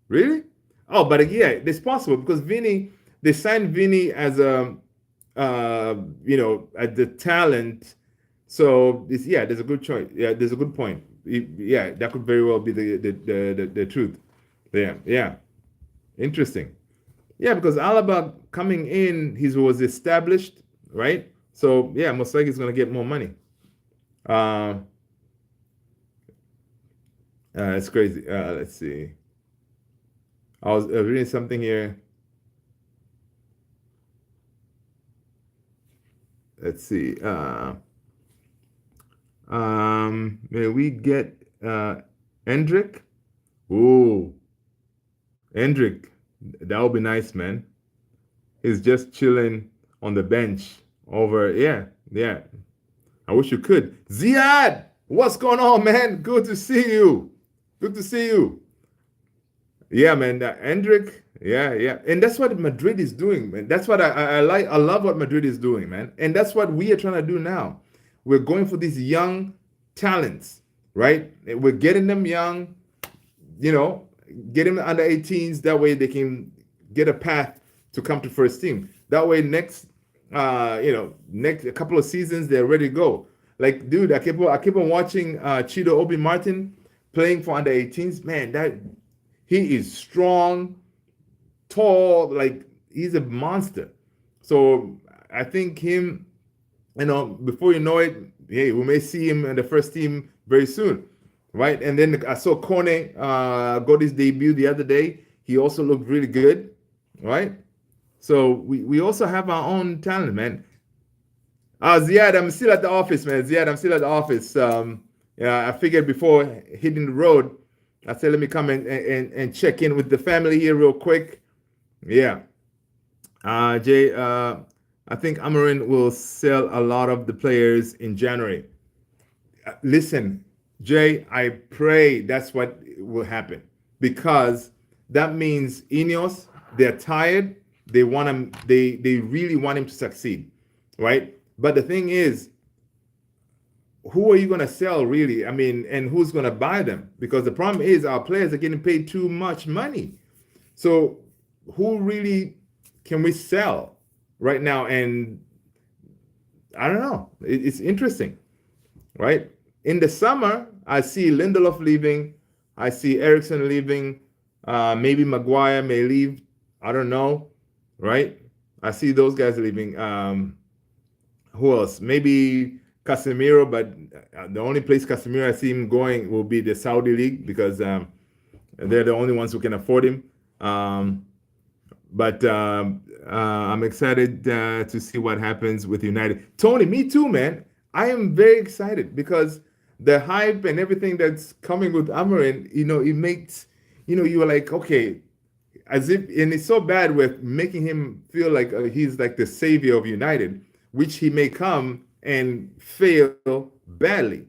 Really? Oh, but yeah, it's possible because Vinny, they signed Vinny as at the talent. So yeah, there's a good choice. Yeah, there's a good point. Yeah, that could very well be the truth. Yeah, yeah, interesting. Yeah, because Alaba coming in, he was established, right? So yeah, most likely he's gonna get more money. Uh, it's crazy. Let's see. I was reading something here. Let's see. May we get Hendrick? Ooh, Hendrick. That would be nice, man. He's just chilling on the bench over. Yeah, yeah. I wish you could. Ziad, what's going on, man? Good to see you. Good to see you. Yeah, man. Hendrick. Yeah, yeah. And that's what Madrid is doing, man. That's what I like. I love what Madrid is doing, man. And that's what we are trying to do now. We're going for these young talents, right? We're getting them young, you know, get them under 18s. That way they can get a path to come to first team. That way next a couple of seasons they're ready to go. Like, dude, I keep on watching Chido Obi Martin playing for under 18s. Man, that he is strong, tall, like he's a monster. So I think him, before you know it, hey, we may see him in the first team very soon, right? And then I saw Kone got his debut the other day. He also looked really good, right? So we also have our own talent, man. Ziad, I'm still at the office, man. Ziad, I'm still at the office. Yeah, I figured before hitting the road, I said let me come and check in with the family here real quick. Yeah. Jay, I think Amorim will sell a lot of the players in January. Listen, Jay, I pray that's what will happen because that means Ineos, they're tired. They want him. They really want him to succeed, right? But the thing is, who are you going to sell really? I mean, and who's going to buy them? Because the problem is our players are getting paid too much money. So who really can we sell right now? And I don't know. It's interesting, right? In the summer, I see Lindelof leaving. I see Ericsson leaving. Maybe Maguire may leave. I don't know, right? I see those guys leaving. Who else? Maybe Casemiro, but the only place Casemiro I see him going will be the Saudi League because they're the only ones who can afford him. But I'm excited to see what happens with United. Tony, me too, man. I am very excited because the hype and everything that's coming with Amorim, it makes, you are like, okay, as if, and it's so bad with making him feel like he's like the savior of United, which he may come and fail badly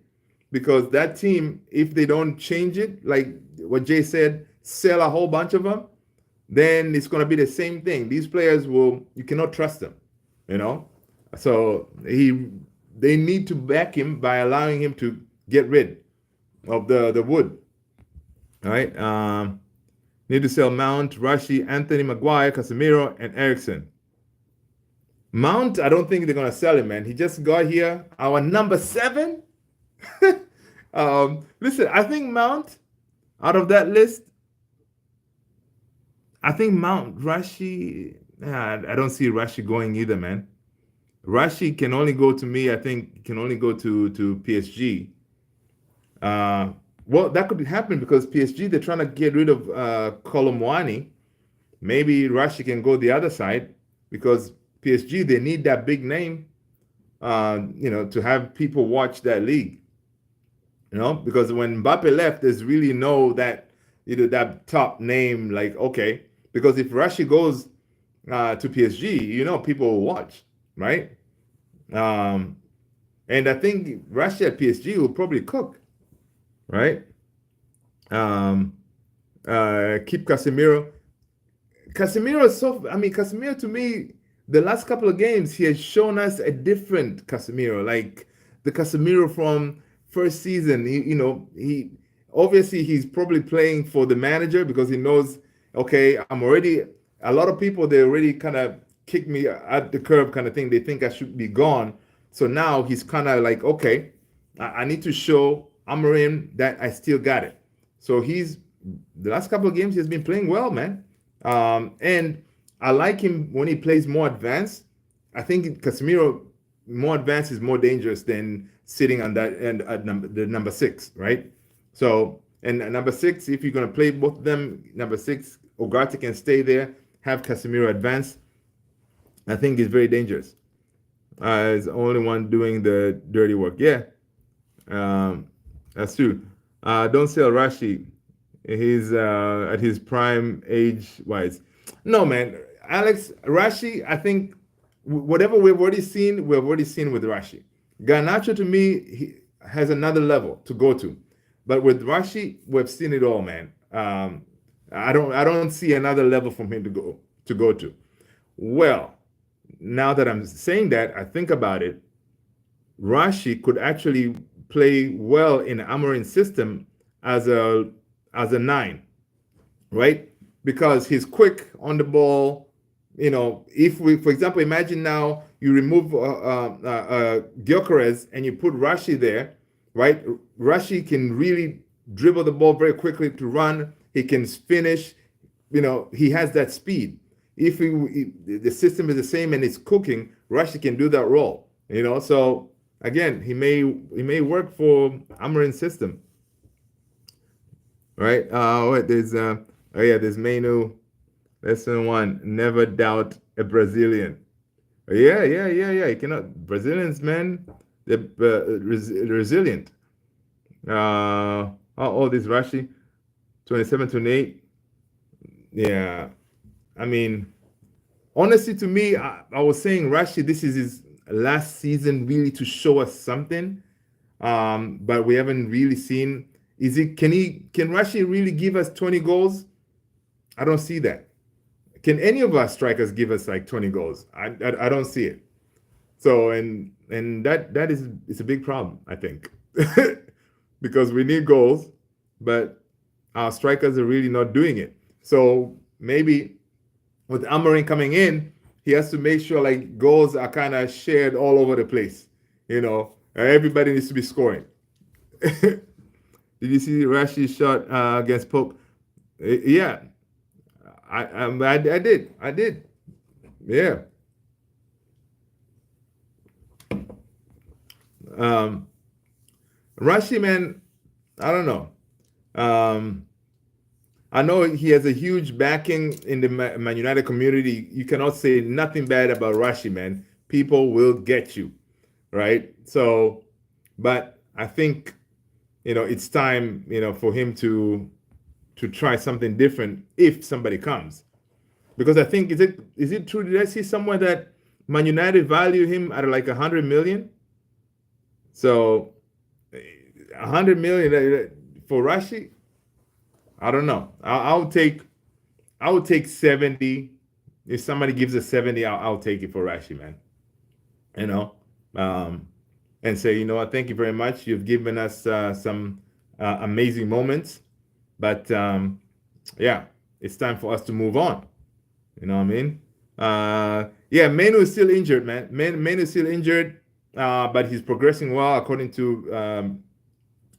because that team, if they don't change it, like what Jay said, sell a whole bunch of them, then it's going to be the same thing. These players you cannot trust them, So they need to back him by allowing him to get rid of the wood. All right. Need to sell Mount, Rashi, Anthony, Maguire, Casemiro, and Ericsson. Mount, I don't think they're going to sell him, man. He just got here. Our number 7. Listen, I think Mount, out of that list, I think Mount, Rashi, I don't see Rashi going either, man. Rashi can only go to me, I think, can only go to PSG. Well, that could happen because PSG, they're trying to get rid of Colomwani. Maybe Rashi can go the other side because PSG, they need that big name, to have people watch that league. Because when Mbappe left, there's really no that top name, like, okay. Because if Rashi goes to PSG, people will watch, right? And I think Rashi at PSG will probably cook. right? Um, keep Casemiro. Casemiro is so. I mean, Casemiro to me, the last couple of games, he has shown us a different Casemiro. Like the Casemiro from first season. He obviously he's probably playing for the manager because he knows. Okay, I'm already. A lot of people they already kind of kick me at the curb, kind of thing. They think I should be gone. So now he's kind of like, okay, I need to show Amorim that I still got it. So he's the last couple of games he has been playing well, man. And I like him when he plays more advanced. I think Casemiro more advanced is more dangerous than sitting on that and at the number 6, right? So and number 6, if you're gonna play both of them, number 6, Ugarte can stay there, have Casemiro advance. I think it's very dangerous. Is the only one doing the dirty work. Yeah, that's true. Don't sell Rashi. He's at his prime age wise. No, man. Alex Rashi, I think whatever we've already seen with Rashi. Garnacho to me he has another level to go to, but with Rashi, we've seen it all, man. I don't see another level from him to go to. Well, now that I'm saying that, I think about it. Rashi could actually play well in Amorim's system as a 9, right? Because he's quick on the ball. If we, for example, imagine now you remove Gyökeres and you put Rashi there, right? Rashi can really dribble the ball very quickly to run. He can finish. He has that speed. If the system is the same and it's cooking, Rashi can do that role. So again, he may work for Amorim's system. Right? There's there's Menu. Lesson 1: never doubt a Brazilian. Yeah. You cannot. Brazilians, man, they're resilient. This Rashi, 27, 28. Yeah, I mean, honestly, to me, I was saying Rashi, this is his last season really to show us something, but we haven't really seen. Can Rashi really give us 20 goals? I don't see that. Can any of our strikers give us like 20 goals? I don't see it. So and that is it's a big problem, I think. Because we need goals, but our strikers are really not doing it. So maybe with Amorim coming in, he has to make sure like goals are kind of shared all over the place. Everybody needs to be scoring. Did you see Rashi's shot against Pope? Yeah, I did. Yeah. Rashi, man, I don't know. I know he has a huge backing in the Man United community. You cannot say nothing bad about Rashi, man. People will get you, right? So, but I think it's time for him to try something different if somebody comes, because I think is it true? Did I see somewhere that Man United value him at like 100 million? So 100 million for Rashi, I don't know. I would take 70. If somebody gives us 70, I'll take it for Rashi, man. And say, thank you very much. You've given us some amazing moments, but yeah, it's time for us to move on. You know what I mean? Yeah, Menu is still injured, man. Menu is still injured, but he's progressing well according to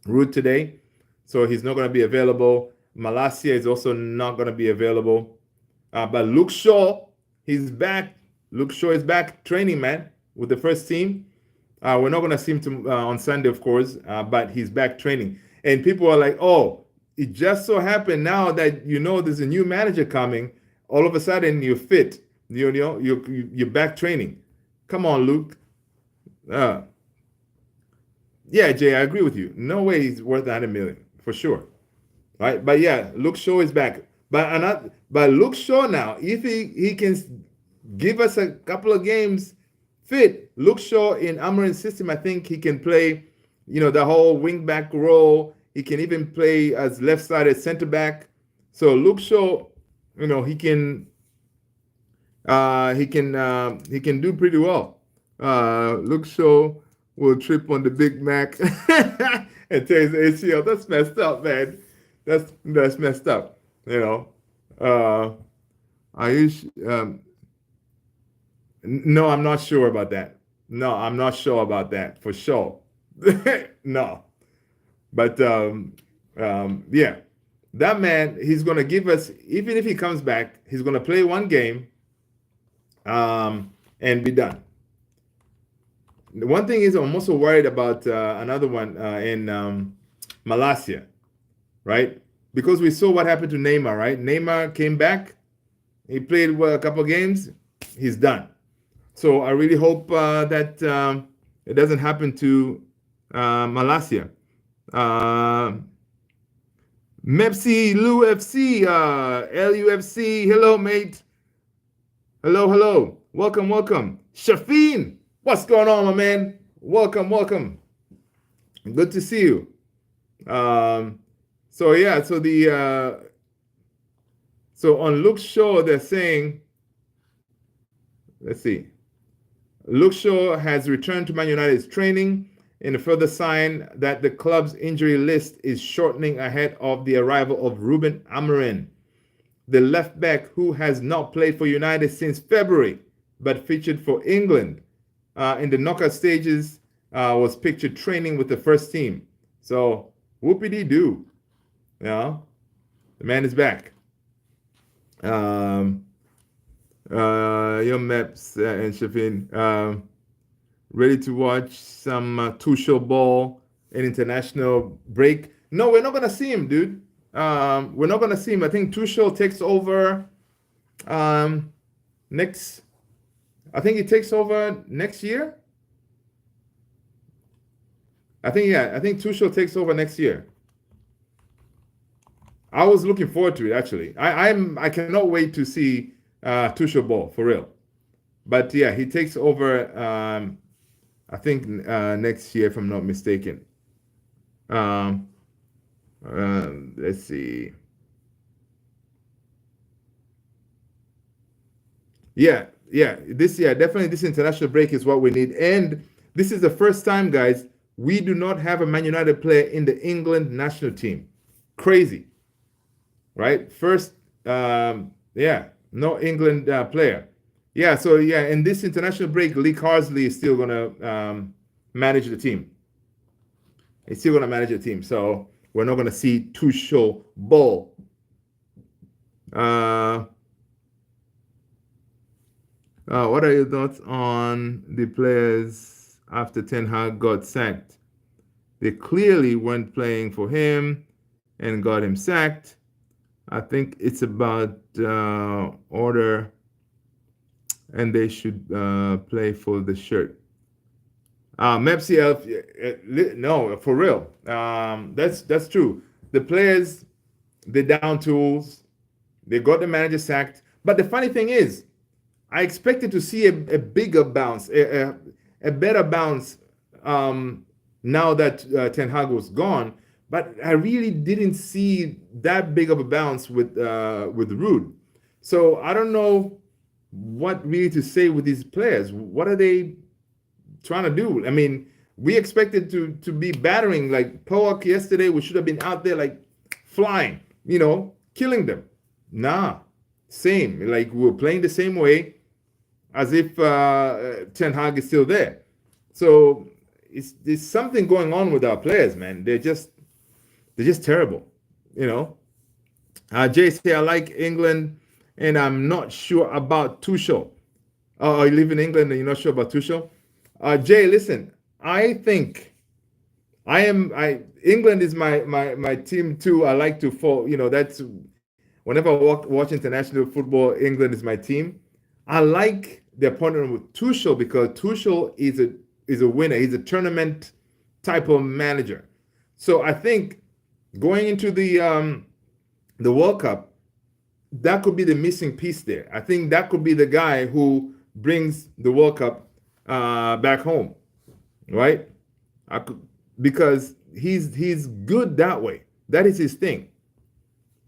Ruud today. So he's not going to be available. Malacia is also not going to be available. But Luke Shaw, he's back. Luke Shaw is back training, man, with the first team. We're not going to see him on Sunday, of course, but he's back training. And people are like, oh, it just so happened now that there's a new manager coming. All of a sudden, you're fit. You're back training. Come on, Luke. Yeah, Jay, I agree with you. No way he's worth 100 million, for sure. Right? But yeah, Luke Shaw is back. But Luke Shaw now, if he can give us a couple of games fit, Luke Shaw in Amorim's system, I think he can play, the whole wing back role. He can even play as left-sided center back. So Luke Shaw, he can he can do pretty well. Luke Shaw will trip on the Big Mac and tear his ACL. That's messed up, man. That's messed up. Are you? No, I'm not sure about that. No, I'm not sure about that for sure. No, but yeah, that man, he's gonna give us. Even if he comes back, he's gonna play one game, and be done. The one thing is, I'm also worried about another one in Malaysia, right? Because we saw what happened to Neymar, right? Neymar came back, he played a couple of games, he's done. So I really hope that it doesn't happen to Malaysia. Mepsi, LUFC, LUFC, hello, mate. Hello. Welcome. Shafin, what's going on, my man? Welcome. Good to see you. So on Luke Shaw, they're saying, let's see. Luke Shaw has returned to Man United's training in a further sign that the club's injury list is shortening ahead of the arrival of Ruben Amorim, the left back who has not played for United since February, but featured for England in the knockout stages, was pictured training with the first team. So whoopity-doo. The man is back. Your Meps and Shafin, ready to watch some Tuchel ball in international break? No, we're not gonna see him, dude. We're not gonna see him. I think Tuchel takes over next. I think he takes over next year. I think Tuchel takes over next year. I was looking forward to it, actually. I cannot wait to see Tuchel ball, for real. But yeah, he takes over, I think, next year, if I'm not mistaken. Let's see. Yeah. Definitely this international break is what we need. And this is the first time, guys, we do not have a Man United player in the England national team. Crazy. Right? First, no England player. Yeah, so in this international break, Lee Carsley is still going to manage the team. He's still going to manage the team. So we're not going to see Tuchel ball. What are your thoughts on the players after Ten Hag got sacked? They clearly weren't playing for him and got him sacked. I think it's about order, and they should play for the shirt. Mepsi Elf, no, for real. That's true. The players, they're down tools. They got the manager sacked. But the funny thing is, I expected to see a bigger bounce, a better bounce now that Ten Hag was gone. But I really didn't see that big of a bounce with Ruud. So I don't know what really to say with these players. What are they trying to do? I mean, we expected to be battering like Poak yesterday. We should have been out there like flying, killing them. Nah, same. Like we're playing the same way as if Ten Hag is still there. So there's something going on with our players, man. They're just terrible, Jay say, I like England, and I'm not sure about Tuchel. Oh, you live in England and you're not sure about Tuchel? Jay, listen, I think England is my team too. I like to follow, that's whenever I watch international football, England is my team. I like the opponent with Tuchel because Tuchel is a winner. He's a tournament type of manager. So I think going into the World Cup, that could be the missing piece there. I think that could be the guy who brings the World Cup back home, right? Because he's good that way. That is his thing,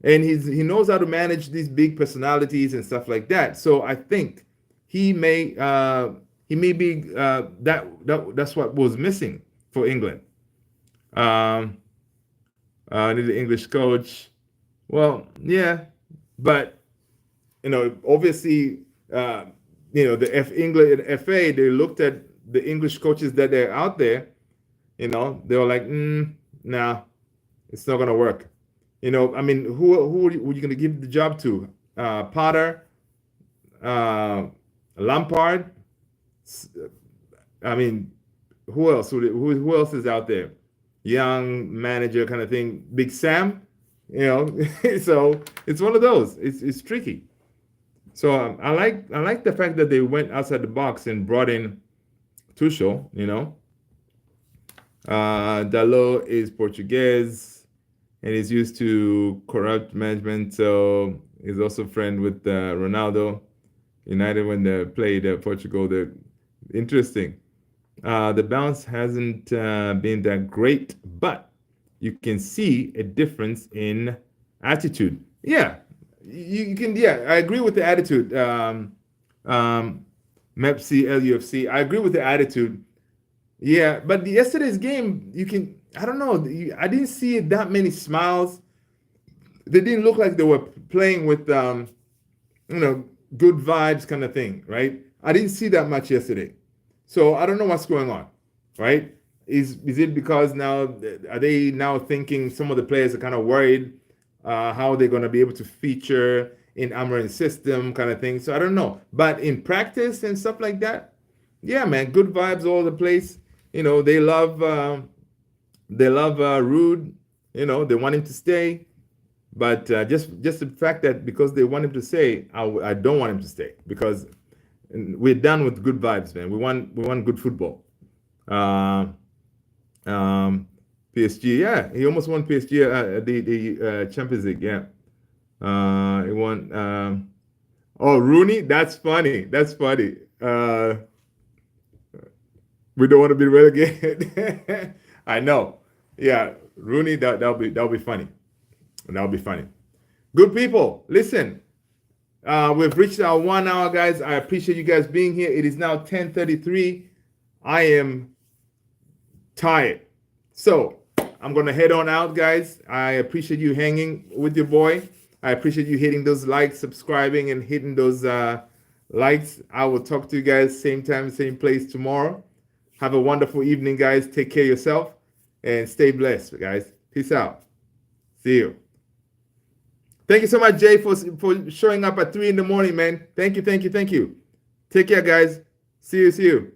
and he knows how to manage these big personalities and stuff like that. So I think he may be that's what was missing for England. Um, need an English coach. Well, yeah, but obviously, the England FA, they looked at the English coaches that are out there. They were like, nah, it's not gonna work. I mean, who are you gonna give the job to? Potter, Lampard. I mean, who else? Who else is out there? Young manager kind of thing. Big Sam. So it's one of those. It's tricky. So I like the fact that they went outside the box and brought in Tuchel. Dalot is Portuguese and is used to corrupt management, so he's also friend with Ronaldo. United when they played Portugal. Interesting. The bounce hasn't been that great, but you can see a difference in attitude. Yeah, you can. Yeah, I agree with the attitude. MEPC, LUFC. I agree with the attitude. Yeah, but yesterday's game, I don't know. I didn't see that many smiles. They didn't look like they were playing with, good vibes kind of thing, right? I didn't see that much yesterday. So I don't know what's going on, right? Is it because now, are they now thinking some of the players are kind of worried how they're going to be able to feature in Amorim's system kind of thing? So I don't know. But in practice and stuff like that, yeah, man, good vibes all over the place. They love Ruud. They want him to stay. But just the fact that because they want him to stay, I don't want him to stay, because we're done with good vibes, man. We want good football. PSG, yeah, he almost won PSG the Champions League, yeah. He won. Rooney, that's funny. That's funny. We don't want to be relegated. I know. Yeah, Rooney, that'll be funny. That'll be funny. Good people, listen. We've reached our 1 hour, guys. I appreciate you guys being here. It is now 10:33. I am tired. So I'm going to head on out, guys. I appreciate you hanging with your boy. I appreciate you hitting those likes, subscribing, and hitting those likes. I will talk to you guys same time, same place tomorrow. Have a wonderful evening, guys. Take care of yourself and stay blessed, guys. Peace out. See you. Thank you so much, Jay, for showing up at 3 in the morning, man. Thank you. Take care, guys. See you.